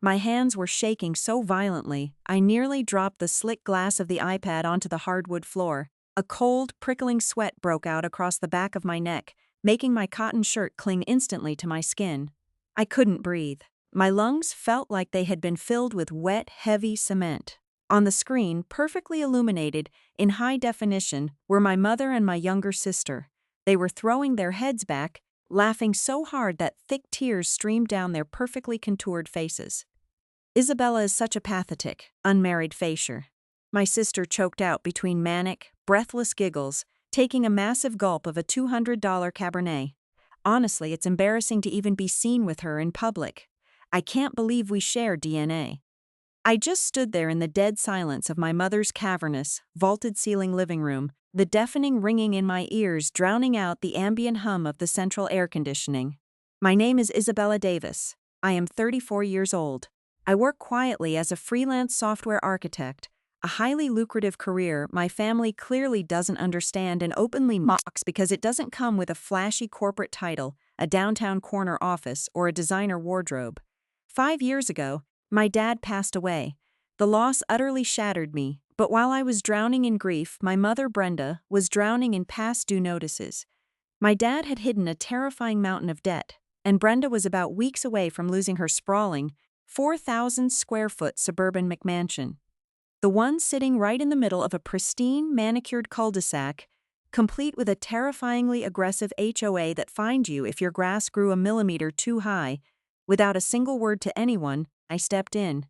My hands were shaking so violently, I nearly dropped the slick glass of the iPad onto the hardwood floor. A cold, prickling sweat broke out across the back of my neck, making my cotton shirt cling instantly to my skin. I couldn't breathe. My lungs felt like they had been filled with wet, heavy cement. On the screen, perfectly illuminated, in high definition, were my mother and my younger sister. They were throwing their heads back, laughing so hard that thick tears streamed down their perfectly contoured faces. Isabella is such a pathetic, unmarried facier. My sister choked out between manic, breathless giggles, taking a massive gulp of a $200 Cabernet. Honestly, it's embarrassing to even be seen with her in public. I can't believe we share DNA. I just stood there in the dead silence of my mother's cavernous, vaulted-ceiling living room, the deafening ringing in my ears drowning out the ambient hum of the central air conditioning. My name is Isabella Davis. I am 34 years old. I work quietly as a freelance software architect, a highly lucrative career my family clearly doesn't understand and openly mocks because it doesn't come with a flashy corporate title, a downtown corner office, or a designer wardrobe. 5 years ago, my dad passed away. The loss utterly shattered me, but while I was drowning in grief, my mother Brenda was drowning in past due notices. My dad had hidden a terrifying mountain of debt, and Brenda was about weeks away from losing her sprawling, 4,000-square-foot suburban McMansion. The one sitting right in the middle of a pristine, manicured cul-de-sac, complete with a terrifyingly aggressive HOA that fined you if your grass grew a millimeter too high. Without a single word to anyone, I stepped in.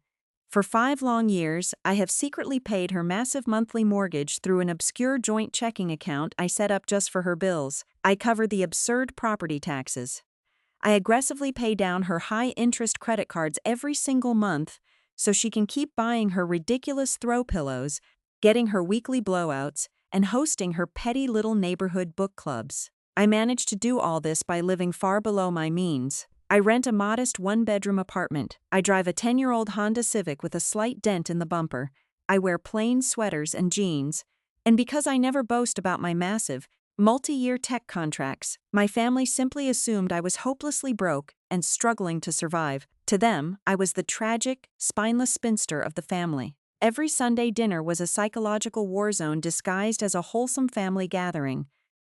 For 5 long years, I have secretly paid her massive monthly mortgage through an obscure joint checking account I set up just for her bills. I covered the absurd property taxes. I aggressively pay down her high-interest credit cards every single month so she can keep buying her ridiculous throw pillows, getting her weekly blowouts, and hosting her petty little neighborhood book clubs. I manage to do all this by living far below my means. I rent a modest 1-bedroom apartment. I drive a 10-year-old Honda Civic with a slight dent in the bumper. I wear plain sweaters and jeans. And because I never boast about my massive, multi-year tech contracts, my family simply assumed I was hopelessly broke and struggling to survive. To them, I was the tragic, spineless spinster of the family. Every Sunday dinner was a psychological war zone disguised as a wholesome family gathering.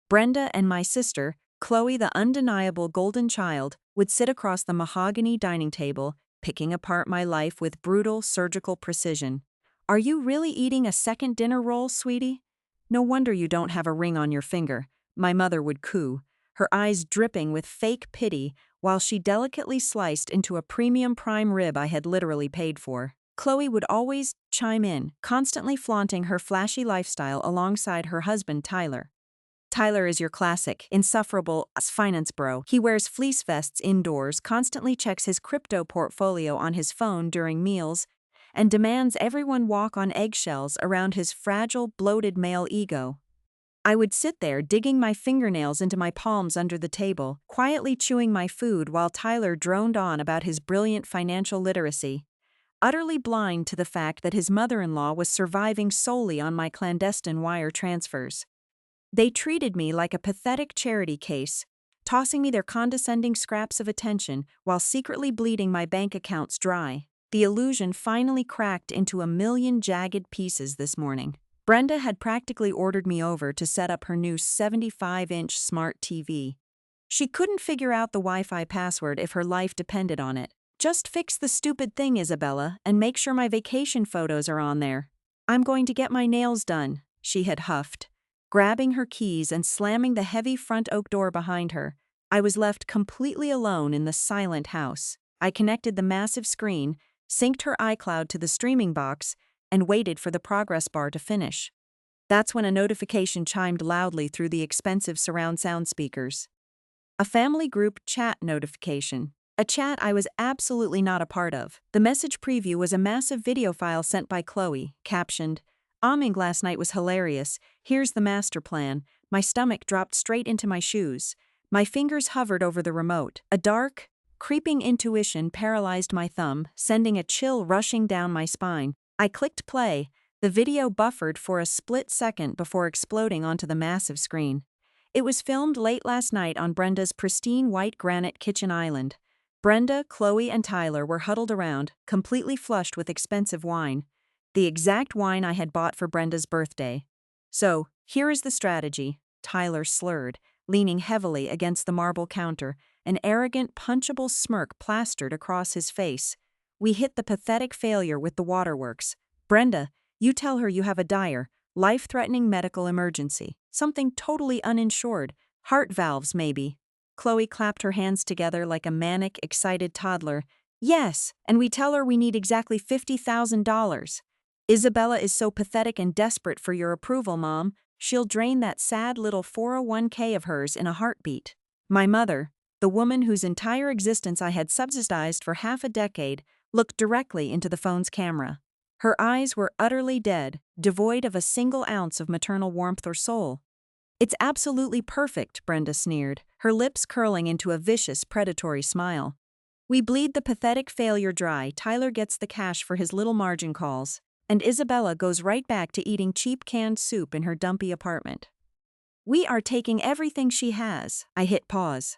Brenda and my sister, Chloe the undeniable golden child, would sit across the mahogany dining table, picking apart my life with brutal, surgical precision. "Are you really eating a second dinner roll, sweetie? No wonder you don't have a ring on your finger," my mother would coo, her eyes dripping with fake pity while she delicately sliced into a premium prime rib I had literally paid for. Chloe would always chime in, constantly flaunting her flashy lifestyle alongside her husband Tyler. Tyler is your classic, insufferable finance bro. He wears fleece vests indoors, constantly checks his crypto portfolio on his phone during meals, and demands everyone walk on eggshells around his fragile, bloated male ego. I would sit there digging my fingernails into my palms under the table, quietly chewing my food while Tyler droned on about his brilliant financial literacy, utterly blind to the fact that his mother-in-law was surviving solely on my clandestine wire transfers. They treated me like a pathetic charity case, tossing me their condescending scraps of attention while secretly bleeding my bank accounts dry. The illusion finally cracked into a million jagged pieces this morning. Brenda had practically ordered me over to set up her new 75-inch smart TV. She couldn't figure out the Wi-Fi password if her life depended on it. "Just fix the stupid thing, Isabella, and make sure my vacation photos are on there. I'm going to get my nails done," she had huffed, grabbing her keys and slamming the heavy front oak door behind her. I was left completely alone in the silent house. I connected the massive screen, synced her iCloud to the streaming box, and waited for the progress bar to finish. That's when a notification chimed loudly through the expensive surround sound speakers. A family group chat notification. A chat I was absolutely not a part of. The message preview was a massive video file sent by Chloe, captioned, "Amming last night was hilarious. Here's the master plan." My stomach dropped straight into my shoes. My fingers hovered over the remote. A dark, creeping intuition paralyzed my thumb, sending a chill rushing down my spine. I clicked play. The video buffered for a split second before exploding onto the massive screen. It was filmed late last night on Brenda's pristine white granite kitchen island. Brenda, Chloe, and Tyler were huddled around, completely flushed with expensive wine. The exact wine I had bought for Brenda's birthday. So, here is the strategy, Tyler slurred, leaning heavily against the marble counter, an arrogant, punchable smirk plastered across his face. We hit the pathetic failure with the waterworks. Brenda, you tell her you have a dire, life-threatening medical emergency. Something totally uninsured. Heart valves, maybe. Chloe clapped her hands together like a manic, excited toddler. Yes, and we tell her we need exactly $50,000. Isabella is so pathetic and desperate for your approval, Mom. She'll drain that sad little 401k of hers in a heartbeat. My mother, the woman whose entire existence I had subsidized for half a decade, looked directly into the phone's camera. Her eyes were utterly dead, devoid of a single ounce of maternal warmth or soul. It's absolutely perfect, Brenda sneered, her lips curling into a vicious, predatory smile. We bleed the pathetic failure dry, Tyler gets the cash for his little margin calls, and Isabella goes right back to eating cheap canned soup in her dumpy apartment. We are taking everything she has. I hit pause.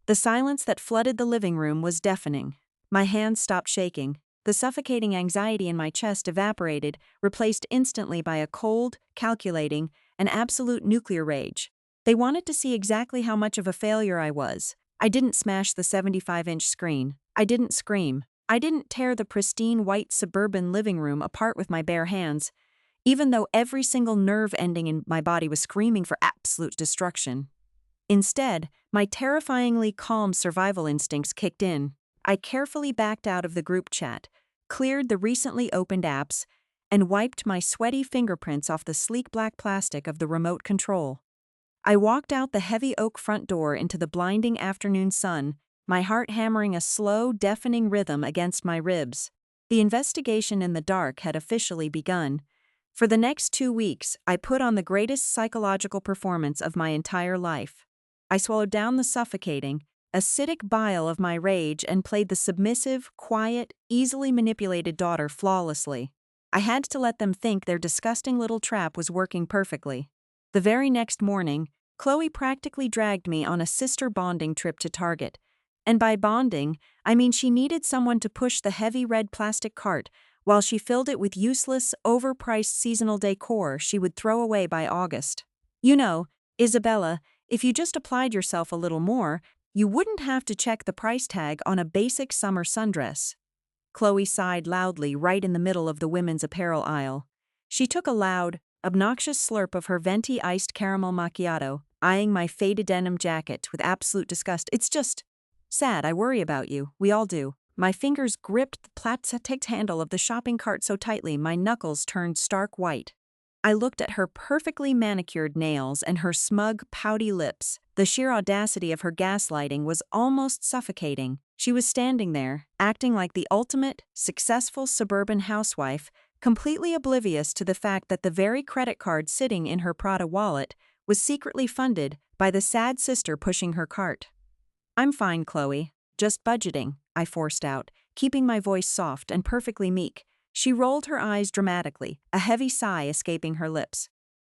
The silence that flooded the living room was deafening. My hands stopped shaking. The suffocating anxiety in my chest evaporated, replaced instantly by a cold, calculating, and absolute nuclear rage. They wanted to see exactly how much of a failure I was. I didn't smash the 75-inch screen. I didn't scream. I didn't tear the pristine white suburban living room apart with my bare hands, even though every single nerve ending in my body was screaming for absolute destruction. Instead, my terrifyingly calm survival instincts kicked in. I carefully backed out of the group chat, cleared the recently opened apps, and wiped my sweaty fingerprints off the sleek black plastic of the remote control. I walked out the heavy oak front door into the blinding afternoon sun, my heart hammering a slow, deafening rhythm against my ribs. The investigation in the dark had officially begun. For the next 2 weeks, I put on the greatest psychological performance of my entire life. I swallowed down the suffocating, acidic bile of my rage and played the submissive, quiet, easily manipulated daughter flawlessly. I had to let them think their disgusting little trap was working perfectly. The very next morning, Chloe practically dragged me on a sister bonding trip to Target. And by bonding, I mean she needed someone to push the heavy red plastic cart while she filled it with useless, overpriced seasonal decor she would throw away by August. You know, Isabella, if you just applied yourself a little more, you wouldn't have to check the price tag on a basic summer sundress. Chloe sighed loudly right in the middle of the women's apparel aisle. She took a loud, obnoxious slurp of her venti iced caramel macchiato, eyeing my faded denim jacket with absolute disgust. It's just sad. I worry about you. We all do. My fingers gripped the plastic handle of the shopping cart so tightly my knuckles turned stark white. I looked at her perfectly manicured nails and her smug, pouty lips. The sheer audacity of her gaslighting was almost suffocating. She was standing there, acting like the ultimate, successful suburban housewife, completely oblivious to the fact that the very credit card sitting in her Prada wallet was secretly funded by the sad sister pushing her cart. I'm fine, Chloe. Just budgeting, I forced out, keeping my voice soft and perfectly meek. She rolled her eyes dramatically, a heavy sigh escaping her lips.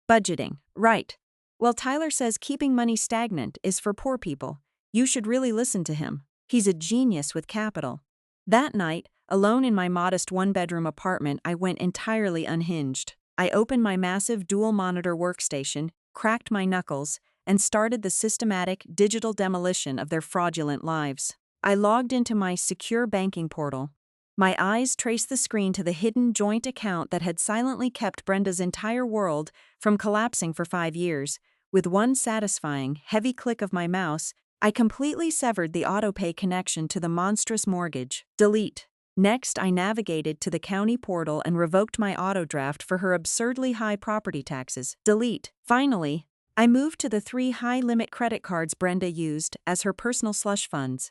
Budgeting, right. Well, Tyler says keeping money stagnant is for poor people. You should really listen to him. He's a genius with capital. That night, alone in my modest one-bedroom apartment, I went entirely unhinged. I opened my massive dual-monitor workstation, cracked my knuckles, and started the systematic, digital demolition of their fraudulent lives. I logged into my secure banking portal. My eyes traced the screen to the hidden joint account that had silently kept Brenda's entire world from collapsing for 5 years. With one satisfying, heavy click of my mouse, I completely severed the autopay connection to the monstrous mortgage. Delete. Next, I navigated to the county portal and revoked my auto draft for her absurdly high property taxes. Delete. Finally, I moved to the 3 high-limit credit cards Brenda used as her personal slush funds.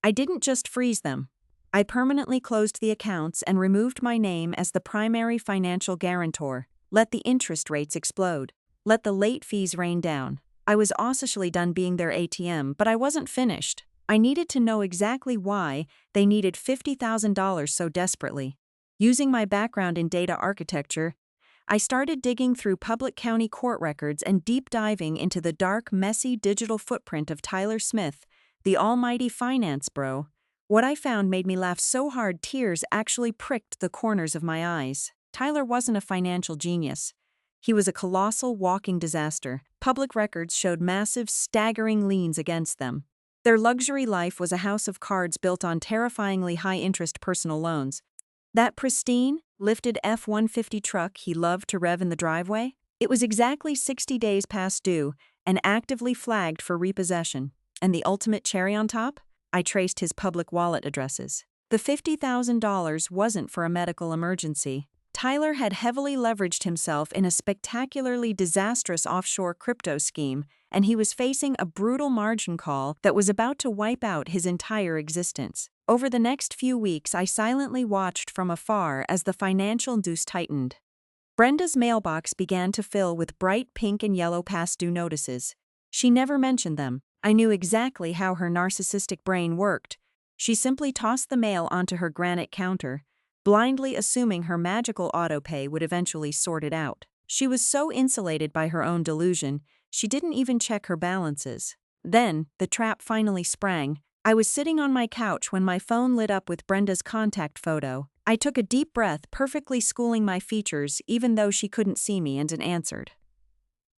I didn't just freeze them. I permanently closed the accounts and removed my name as the primary financial guarantor. Let the interest rates explode. Let the late fees rain down. I was officially done being their ATM, but I wasn't finished. I needed to know exactly why they needed $50,000 so desperately. Using my background in data architecture, I started digging through public county court records and deep diving into the dark, messy digital footprint of Tyler Smith, the almighty finance bro, What I found made me laugh so hard tears actually pricked the corners of my eyes. Tyler wasn't a financial genius. He was a colossal walking disaster. Public records showed massive, staggering liens against them. Their luxury life was a house of cards built on terrifyingly high-interest personal loans. That pristine, lifted F-150 truck he loved to rev in the driveway? It was exactly 60 days past due and actively flagged for repossession. And the ultimate cherry on top? I traced his public wallet addresses. The $50,000 wasn't for a medical emergency. Tyler had heavily leveraged himself in a spectacularly disastrous offshore crypto scheme, and he was facing a brutal margin call that was about to wipe out his entire existence. Over the next few weeks, I silently watched from afar as the financial noose tightened. Brenda's mailbox began to fill with bright pink and yellow past due notices. She never mentioned them. I knew exactly how her narcissistic brain worked. She simply tossed the mail onto her granite counter, blindly assuming her magical autopay would eventually sort it out. She was so insulated by her own delusion, she didn't even check her balances. Then, the trap finally sprang. I was sitting on my couch when my phone lit up with Brenda's contact photo. I took a deep breath, perfectly schooling my features even though she couldn't see me, and answered.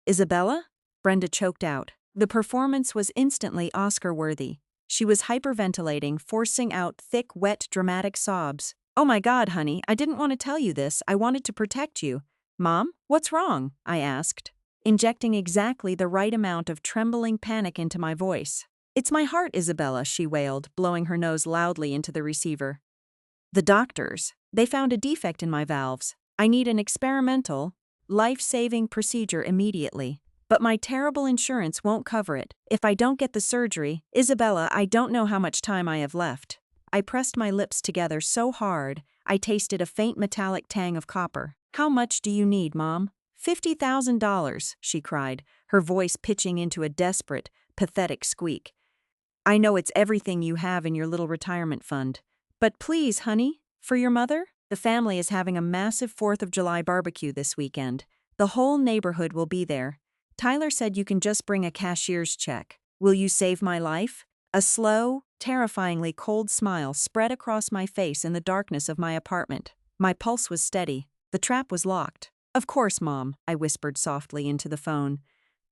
"Isabella?" Brenda choked out. The performance was instantly Oscar-worthy. She was hyperventilating, forcing out thick, wet, dramatic sobs. "Oh my God, honey, I didn't want to tell you this. I wanted to protect you." "Mom, what's wrong?" I asked, injecting exactly the right amount of trembling panic into my voice. "It's my heart, Isabella," she wailed, blowing her nose loudly into the receiver. "The doctors, they found a defect in my valves. I need an experimental, life-saving procedure immediately. But my terrible insurance won't cover it. If I don't get the surgery, Isabella, I don't know how much time I have left." I pressed my lips together so hard, I tasted a faint metallic tang of copper. "How much do you need, Mom?" $50,000, she cried, her voice pitching into a desperate, pathetic squeak. "I know it's everything you have in your little retirement fund. But please, honey, for your mother? The family is having a massive 4th of July barbecue this weekend. The whole neighborhood will be there. Tyler said you can just bring a cashier's check. Will you save my life?" A slow, terrifyingly cold smile spread across my face in the darkness of my apartment. My pulse was steady. The trap was locked. "Of course, Mom," I whispered softly into the phone.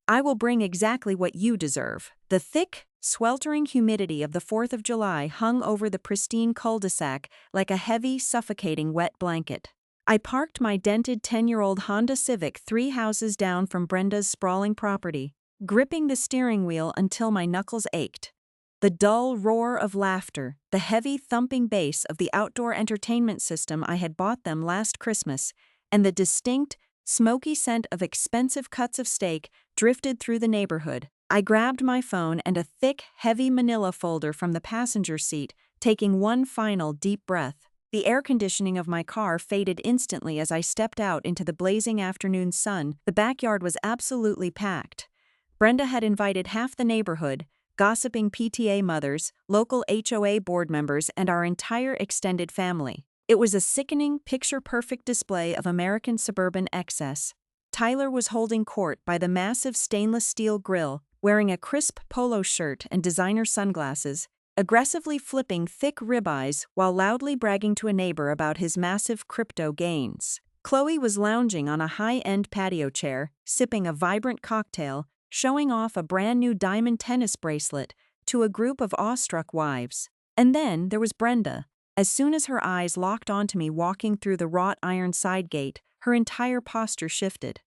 "I will bring exactly what you deserve." The thick, sweltering humidity of the 4th of July hung over the pristine cul-de-sac like a heavy, suffocating wet blanket. I parked my dented 10-year-old Honda Civic 3 houses down from Brenda's sprawling property, gripping the steering wheel until my knuckles ached. The dull roar of laughter, the heavy thumping bass of the outdoor entertainment system I had bought them last Christmas, and the distinct, smoky scent of expensive cuts of steak drifted through the neighborhood. I grabbed my phone and a thick, heavy manila folder from the passenger seat, taking one final deep breath. The air conditioning of my car faded instantly as I stepped out into the blazing afternoon sun. The backyard was absolutely packed. Brenda had invited half the neighborhood, gossiping PTA mothers, local HOA board members, and our entire extended family. It was a sickening, picture-perfect display of American suburban excess. Tyler was holding court by the massive stainless steel grill, wearing a crisp polo shirt and designer sunglasses, aggressively flipping thick ribeyes while loudly bragging to a neighbor about his massive crypto gains. Chloe was lounging on a high-end patio chair, sipping a vibrant cocktail, showing off a brand-new diamond tennis bracelet to a group of awestruck wives. And then there was Brenda. As soon as her eyes locked onto me walking through the wrought iron side gate, her entire posture shifted.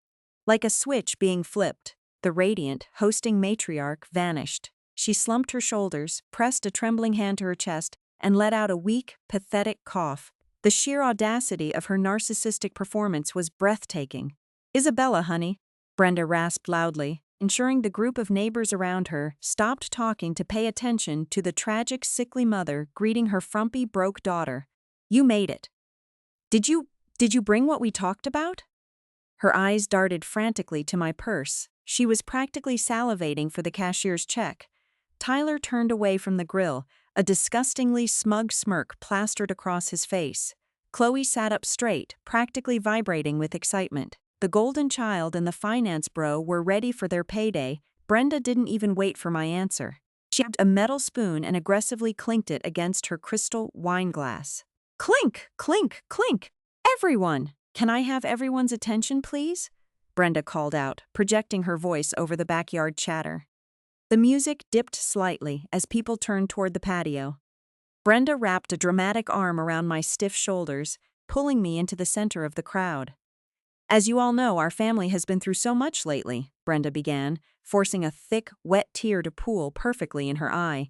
Like a switch being flipped, the radiant, hosting matriarch vanished. She slumped her shoulders, pressed a trembling hand to her chest, and let out a weak, pathetic cough. The sheer audacity of her narcissistic performance was breathtaking. "Isabella, honey," Brenda rasped loudly, ensuring the group of neighbors around her stopped talking to pay attention to the tragic, sickly mother greeting her frumpy, broke daughter. "You made it. Did you bring what we talked about?" Her eyes darted frantically to my purse. She was practically salivating for the cashier's check. Tyler turned away from the grill, a disgustingly smug smirk plastered across his face. Chloe sat up straight, practically vibrating with excitement. The golden child and the finance bro were ready for their payday. Brenda didn't even wait for my answer. She grabbed a metal spoon and aggressively clinked it against her crystal wine glass. Clink, clink, clink! Everyone! Can I have everyone's attention, please? Brenda called out, projecting her voice over the backyard chatter. The music dipped slightly as people turned toward the patio. Brenda wrapped a dramatic arm around my stiff shoulders, pulling me into the center of the crowd. As you all know, our family has been through so much lately, Brenda began, forcing a thick, wet tear to pool perfectly in her eye.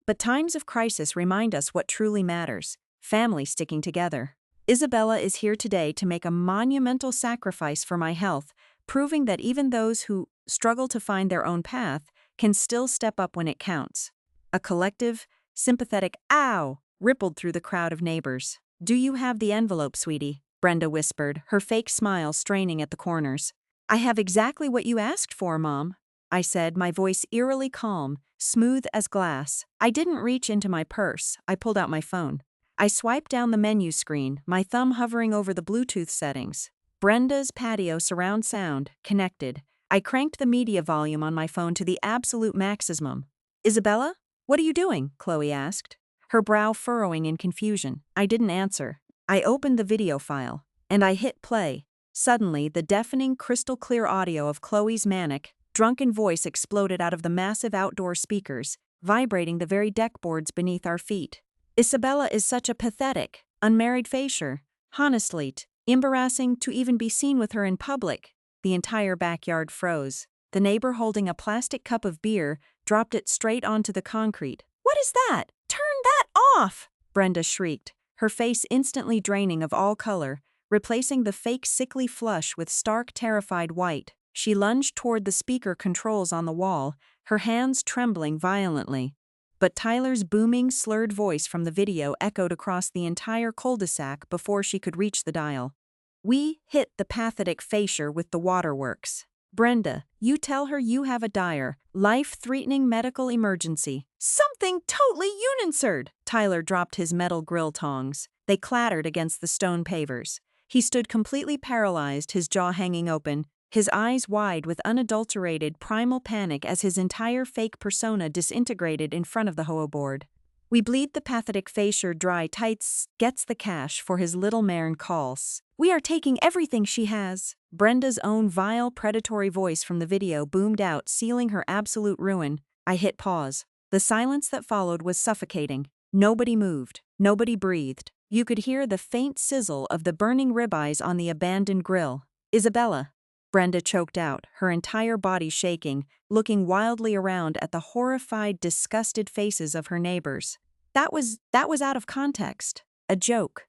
But times of crisis remind us what truly matters: family sticking together. Isabella is here today to make a monumental sacrifice for my health, proving that even those who struggle to find their own path can still step up when it counts. A collective, sympathetic "ow" rippled through the crowd of neighbors. "Do you have the envelope, sweetie?" Brenda whispered, her fake smile straining at the corners. "I have exactly what you asked for, Mom," I said, my voice eerily calm, smooth as glass. I didn't reach into my purse. I pulled out my phone. I swiped down the menu screen, my thumb hovering over the Bluetooth settings. Brenda's patio surround sound, connected. I cranked the media volume on my phone to the absolute maximum. "Isabella? What are you doing?" Chloe asked, her brow furrowing in confusion. I didn't answer. I opened the video file, and I hit play. Suddenly, the deafening, crystal-clear audio of Chloe's manic, drunken voice exploded out of the massive outdoor speakers, vibrating the very deck boards beneath our feet. "Isabella is such a pathetic, unmarried facier. Honestly, embarrassing to even be seen with her in public." The entire backyard froze. The neighbor holding a plastic cup of beer dropped it straight onto the concrete. "What is that? Turn that off!" Brenda shrieked, her face instantly draining of all color, replacing the fake sickly flush with stark, terrified white. She lunged toward the speaker controls on the wall, her hands trembling violently. But Tyler's booming, slurred voice from the video echoed across the entire cul-de-sac before she could reach the dial. "We hit the pathetic facier with the waterworks. Brenda, you tell her you have a dire, life-threatening medical emergency." "Something totally uninserd!" Tyler dropped his metal grill tongs. They clattered against the stone pavers. He stood completely paralyzed, his jaw hanging open, his eyes wide with unadulterated, primal panic as his entire fake persona disintegrated in front of the hoverboard. "We bleed the pathetic facier dry tights, gets the cash for his little mare and calls. We are taking everything she has." Brenda's own vile, predatory voice from the video boomed out, sealing her absolute ruin. I hit pause. The silence that followed was suffocating. Nobody moved. Nobody breathed. You could hear the faint sizzle of the burning ribeyes on the abandoned grill. "Isabella," Brenda choked out, her entire body shaking, looking wildly around at the horrified, disgusted faces of her neighbors. That was out of context. A joke,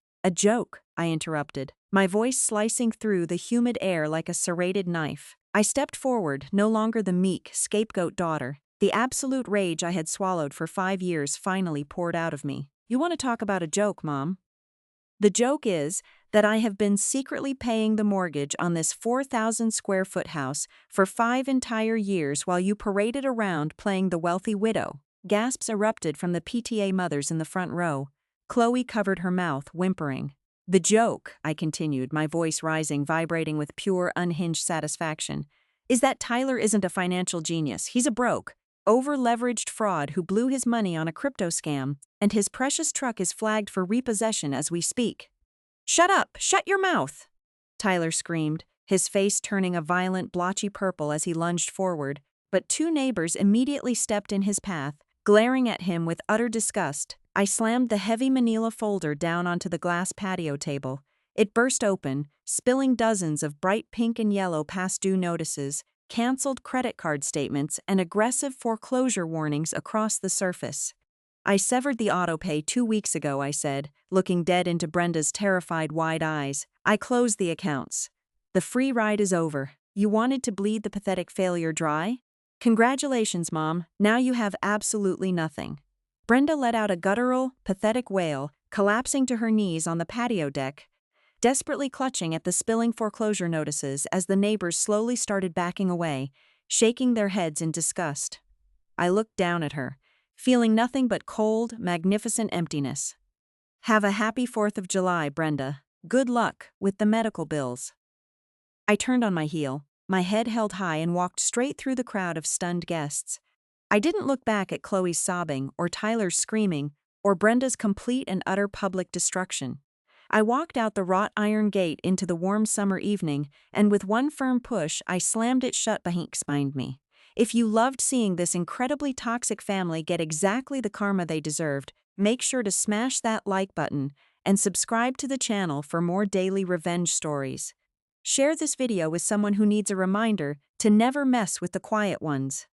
I interrupted, my voice slicing through the humid air like a serrated knife. I stepped forward, no longer the meek, scapegoat daughter. The absolute rage I had swallowed for 5 years finally poured out of me. "You want to talk about a joke, Mom? The joke is that I have been secretly paying the mortgage on this 4,000 square foot house for 5 entire years while you paraded around playing the wealthy widow." Gasps erupted from the PTA mothers in the front row. Chloe covered her mouth, whimpering. "The joke," I continued, my voice rising, vibrating with pure, unhinged satisfaction, "is that Tyler isn't a financial genius. He's a broke, over-leveraged fraud who blew his money on a crypto scam, and his precious truck is flagged for repossession as we speak." "Shut up! Shut your mouth!" Tyler screamed, his face turning a violent, blotchy purple as he lunged forward, but 2 neighbors immediately stepped in his path, glaring at him with utter disgust. I slammed the heavy manila folder down onto the glass patio table. It burst open, spilling dozens of bright pink and yellow past due notices, canceled credit card statements, and aggressive foreclosure warnings across the surface. "I severed the autopay 2 weeks ago," I said, looking dead into Brenda's terrified wide eyes. "I closed the accounts. The free ride is over. You wanted to bleed the pathetic failure dry? Congratulations, Mom. Now you have absolutely nothing." Brenda let out a guttural, pathetic wail, collapsing to her knees on the patio deck, desperately clutching at the spilling foreclosure notices as the neighbors slowly started backing away, shaking their heads in disgust. I looked down at her, feeling nothing but cold, magnificent emptiness. "Have a happy 4th of July, Brenda. Good luck with the medical bills." I turned on my heel, my head held high, and walked straight through the crowd of stunned guests. I didn't look back at Chloe's sobbing, or Tyler's screaming, or Brenda's complete and utter public destruction. I walked out the wrought iron gate into the warm summer evening, and with one firm push, I slammed it shut behind me. If you loved seeing this incredibly toxic family get exactly the karma they deserved, make sure to smash that like button and subscribe to the channel for more daily revenge stories. Share this video with someone who needs a reminder to never mess with the quiet ones.